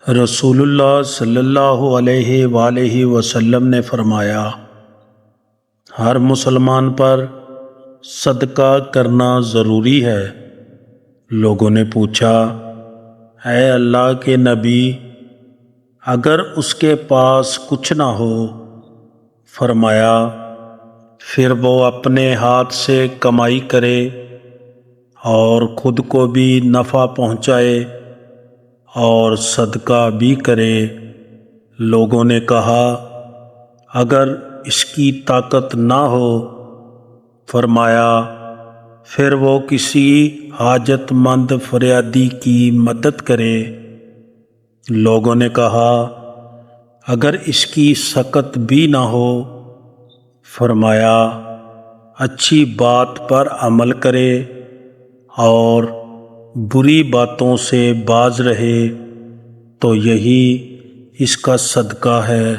رسول اللہ صلی اللہ علیہ وآلہ وسلم نے فرمایا، ہر مسلمان پر صدقہ کرنا ضروری ہے۔ لوگوں نے پوچھا، اے اللہ کے نبی، اگر اس کے پاس کچھ نہ ہو؟ فرمایا، پھر وہ اپنے ہاتھ سے کمائی کرے اور خود کو بھی نفع پہنچائے اور صدقہ بھی کرے۔ لوگوں نے کہا، اگر اس کی طاقت نہ ہو؟ فرمایا، پھر وہ کسی حاجت مند فریادی کی مدد کرے۔ لوگوں نے کہا، اگر اس کی سکت بھی نہ ہو؟ فرمایا، اچھی بات پر عمل کرے اور بری باتوں سے باز رہے تو یہی اس کا صدقہ ہے۔